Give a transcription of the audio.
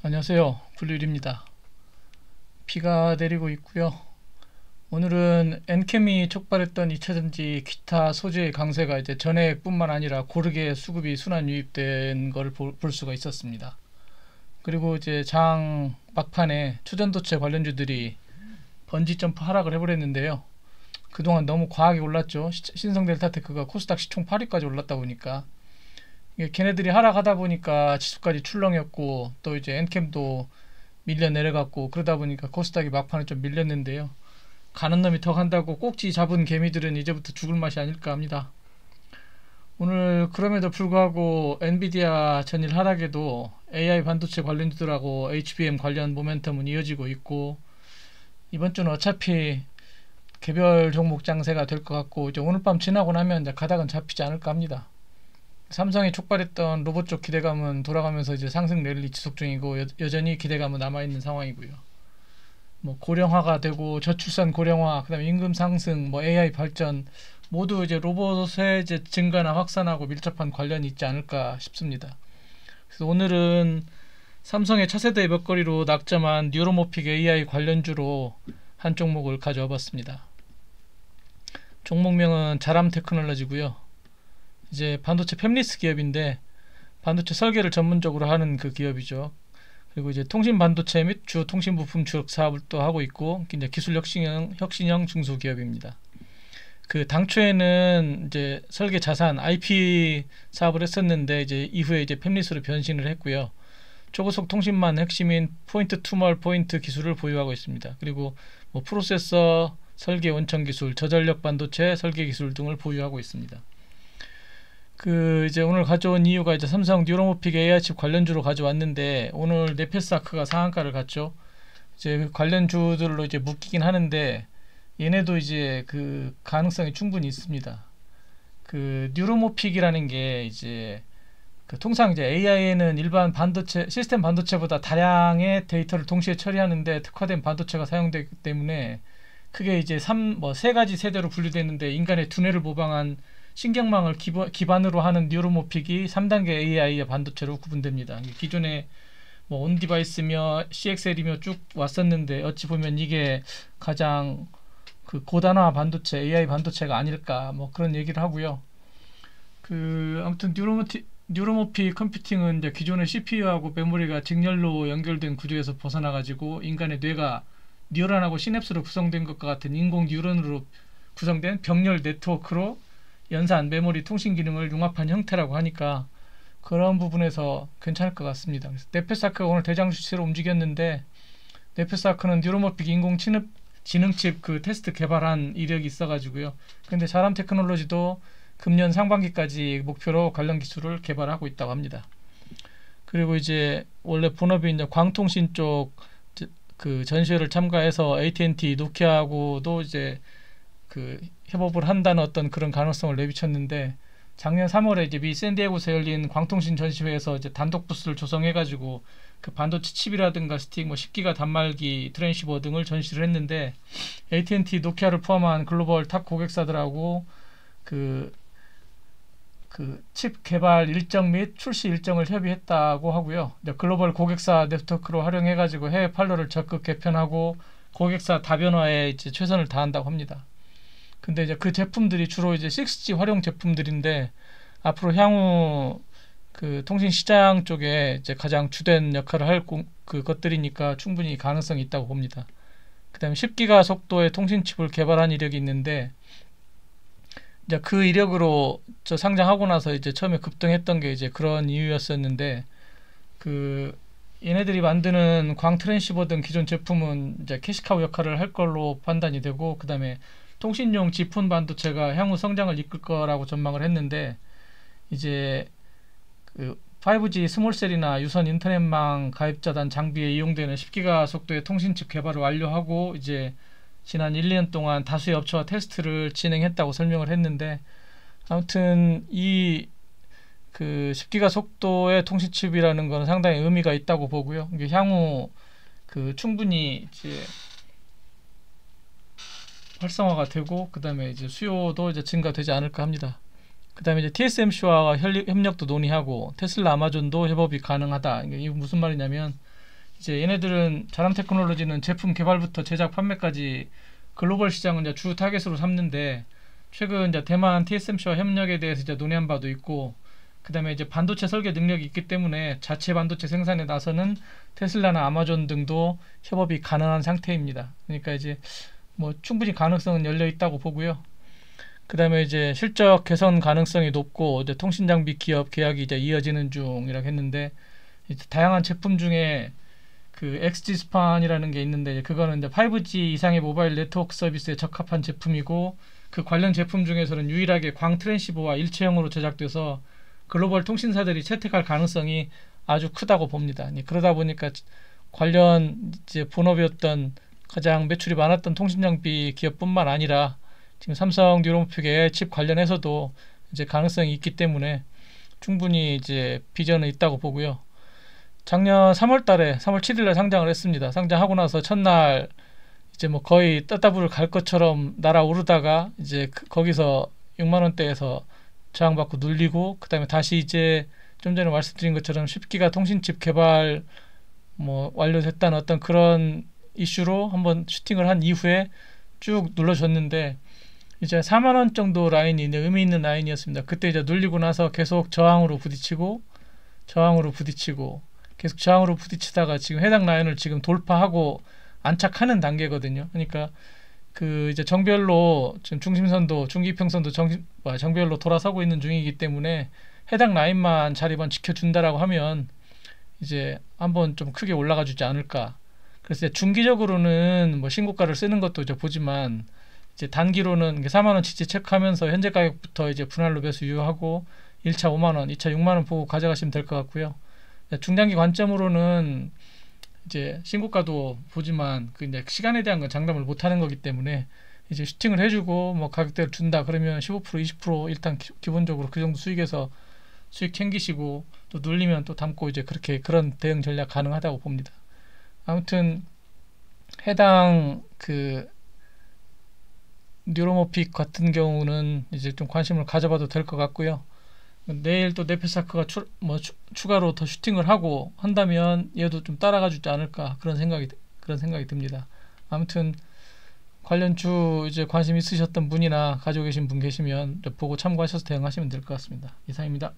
안녕하세요. 블루일입니다. 비가 내리고 있고요. 오늘은 엔캠이 촉발했던 2차전지 기타 소재의 강세가 이제 전해뿐만 아니라 고르게 수급이 순환 유입된 걸 볼 수가 있었습니다. 그리고 이제 장 막판에 초전도체 관련주들이 번지 점프 하락을 해버렸는데요. 그동안 너무 과하게 올랐죠. 신성델타테크가 코스닥 시총 8위까지 올랐다 보니까 걔네들이 하락하다 보니까 지수까지 출렁였고, 또 이제 엔캠도 밀려 내려갔고, 그러다 보니까 코스닥이 막판에 좀 밀렸는데요. 가는 놈이 더 간다고 꼭지 잡은 개미들은 이제부터 죽을 맛이 아닐까 합니다. 오늘 그럼에도 불구하고 엔비디아 전일 하락에도 AI 반도체 관련주들하고 HBM 관련 모멘텀은 이어지고 있고, 이번 주는 어차피 개별 종목 장세가 될 것 같고, 이제 오늘 밤 지나고 나면 이제 가닥은 잡히지 않을까 합니다. 삼성이 촉발했던 로봇 쪽 기대감은 돌아가면서 이제 상승 랠리 지속 중이고, 여전히 기대감은 남아있는 상황이고요. 뭐 고령화가 되고 저출산 고령화, 그다음에 임금 상승, 뭐 AI 발전 모두 이제 로봇의 이제 증가나 확산하고 밀접한 관련이 있지 않을까 싶습니다. 그래서 오늘은 삼성의 차세대 먹거리로 낙점한 뉴로모픽 AI 관련주로 한 종목을 가져와 봤습니다. 종목명은 자람 테크놀로지고요. 이제 반도체 팹리스 기업인데 반도체 설계를 전문적으로 하는 그 기업이죠. 그리고 이제 통신 반도체 및 주 통신 부품 주력 사업을 또 하고 있고, 이제 기술 혁신형 중소기업입니다. 그 당초에는 이제 설계 자산 IP 사업을 했었는데, 이제 이후에 이제 팹리스로 변신을 했고요. 초고속 통신망 핵심인 포인트 투 멀 포인트 기술을 보유하고 있습니다. 그리고 뭐 프로세서 설계 원천 기술, 저전력 반도체 설계 기술 등을 보유하고 있습니다. 이제 오늘 가져온 이유가 이제 삼성 뉴로모픽 AI 칩 관련주로 가져왔는데, 오늘 네페스아크가 상한가를 갔죠. 이제 그 관련주들로 이제 묶이긴 하는데, 얘네도 이제 그 가능성이 충분히 있습니다. 그 뉴로모픽이라는 게 이제 통상 이제 AI에는 일반 반도체 시스템 반도체보다 다량의 데이터를 동시에 처리하는데 특화된 반도체가 사용되기 때문에, 크게 이제 세 가지 세대로 분류되는데, 인간의 두뇌를 모방한 신경망을 기반으로 하는 뉴로모픽이 3단계 AI의 반도체로 구분됩니다. 기존에 뭐 온디바이스며 CXL이며 쭉 왔었는데, 어찌 보면 이게 가장 그 고단화 반도체 AI 반도체가 아닐까, 뭐 그런 얘기를 하고요. 아무튼 뉴로모픽 컴퓨팅은 이제 기존의 CPU하고 메모리가 직렬로 연결된 구조에서 벗어나 가지고 인간의 뇌가 뉴런하고 시냅스로 구성된 것과 같은 인공 뉴런으로 구성된 병렬 네트워크로 연산, 메모리, 통신 기능을 융합한 형태라고 하니까 그런 부분에서 괜찮을 것 같습니다. 그래서 네페스아크가 오늘 대장 주체로 움직였는데, 네페스아크는 뉴로모픽 인공지능칩 그 테스트 개발한 이력이 있어가지고요. 근데 자람 테크놀로지도 금년 상반기까지 목표로 관련 기술을 개발하고 있다고 합니다. 그리고 이제 원래 본업이 이제 광통신 쪽 그 전시회를 참가해서 AT&T, 노키아하고도 이제 그 협업을 한다는 어떤 그런 가능성을 내비쳤는데, 작년 3월에 이제 미 샌디에고에서 열린 광통신 전시회에서 이제 단독 부스를 조성해가지고 그 반도체 칩이라든가 스틱, 뭐 10기가 단말기, 트랜시버 등을 전시를 했는데, AT&T, 노키아를 포함한 글로벌 탑 고객사들하고 그 칩 개발 일정 및 출시 일정을 협의했다고 하고요. 글로벌 고객사 네트워크로 활용해가지고 해외 판로를 적극 개편하고 고객사 다변화에 이제 최선을 다한다고 합니다. 근데 이제 그 제품들이 주로 이제 6G 활용 제품들인데, 앞으로 향후 그 통신 시장 쪽에 이제 가장 주된 역할을 할 것들이니까 충분히 가능성이 있다고 봅니다. 그다음에 10기가 속도의 통신 칩을 개발한 이력이 있는데, 이제 그 이력으로 상장하고 나서 이제 처음에 급등했던 게 이제 그런 이유였었는데, 얘네들이 만드는 광 트랜시버 등 기존 제품은 이제 캐시카우 역할을 할 걸로 판단이 되고, 그다음에 통신용 지폰 반도체가 향후 성장을 이끌 거라고 전망을 했는데, 이제 5G 스몰셀이나 유선 인터넷망 가입자단 장비에 이용되는 10기가 속도의 통신칩 개발을 완료하고, 이제 지난 1, 2년 동안 다수의 업체와 테스트를 진행했다고 설명을 했는데, 아무튼 이 10기가 속도의 통신칩이라는 건 상당히 의미가 있다고 보고요. 이게 향후 충분히 이제 활성화가 되고, 그 다음에 이제 수요도 이제 증가되지 않을까 합니다. 그 다음에 이제 TSMC와 협력도 논의하고 테슬라, 아마존도 협업이 가능하다. 이게 무슨 말이냐면, 이제 얘네들은 자람 테크놀로지는 제품 개발부터 제작 판매까지 글로벌 시장은 이제 주 타겟으로 삼는데, 최근 이제 대만 TSMC와 협력에 대해서 이제 논의한 바도 있고, 그다음에 이제 반도체 설계 능력이 있기 때문에 자체 반도체 생산에 나서는 테슬라나 아마존 등도 협업이 가능한 상태입니다. 그러니까 이제 뭐 충분히 가능성은 열려 있다고 보고요. 그다음에 이제 실적 개선 가능성이 높고 이제 통신 장비 기업 계약이 이제 이어지는 중이라고 했는데, 이제 다양한 제품 중에 그 XG 스판이라는 게 있는데, 그거는 이제 5G 이상의 모바일 네트워크 서비스에 적합한 제품이고, 그 관련 제품 중에서는 유일하게 광 트랜시버와 일체형으로 제작돼서 글로벌 통신사들이 채택할 가능성이 아주 크다고 봅니다. 그러다 보니까 관련 이제 본업이었던 가장 매출이 많았던 통신 장비 기업뿐만 아니라 지금 삼성 뉴로모픽 AI 칩 관련해서도 이제 가능성이 있기 때문에 충분히 이제 비전은 있다고 보고요. 작년 3월 7일에 상장을 했습니다. 상장하고 나서 첫날 이제 뭐 거의 따따블을 갈 것처럼 날아오르다가 이제 거기서 6만 원대에서 저항받고 눌리고, 그다음에 다시 이제 좀 전에 말씀드린 것처럼 10기가 통신칩 개발 뭐 완료됐다는 어떤 그런 이슈로 한번 슈팅을 한 이후에 쭉 눌러줬는데, 이제 4만 원 정도 라인이 의미 있는 라인이었습니다. 그때 이제 눌리고 나서 계속 저항으로 부딪히고 계속 저항으로 부딪히다가 지금 해당 라인을 지금 돌파하고 안착하는 단계거든요. 그러니까 그 이제 정별로 지금 중심선도 중기평선도 정별로 돌아서고 있는 중이기 때문에 해당 라인만 자리만 지켜준다라고 하면 이제 한번 좀 크게 올라가 주지 않을까. 그래서 이제 중기적으로는 뭐 신고가를 쓰는 것도 이제 보지만, 이제 단기로는 4만 원 지지 체크하면서 현재 가격부터 이제 분할로 매수 유효하고 1차 5만 원, 2차 6만 원 보고 가져가시면 될 것 같고요. 중장기 관점으로는 이제 신고가도 보지만 그 이제 시간에 대한 건 장담을 못 하는 거기 때문에 이제 슈팅을 해주고 뭐 가격대를 준다 그러면 15% 20% 일단 기본적으로 그 정도 수익에서 수익 챙기시고, 또 눌리면 또 담고 이제 그런 대응 전략 가능하다고 봅니다. 아무튼 해당 그 뉴로모픽 같은 경우는 이제 좀 관심을 가져봐도 될 것 같고요. 내일 또 네페사크가 추가로 더 슈팅을 하고 한다면 얘도 좀 따라가 주지 않을까, 그런 생각이 듭니다. 아무튼 관련 주 이제 관심 있으셨던 분이나 가지고 계신 분 계시면 보고 참고하셔서 대응하시면 될 것 같습니다. 이상입니다.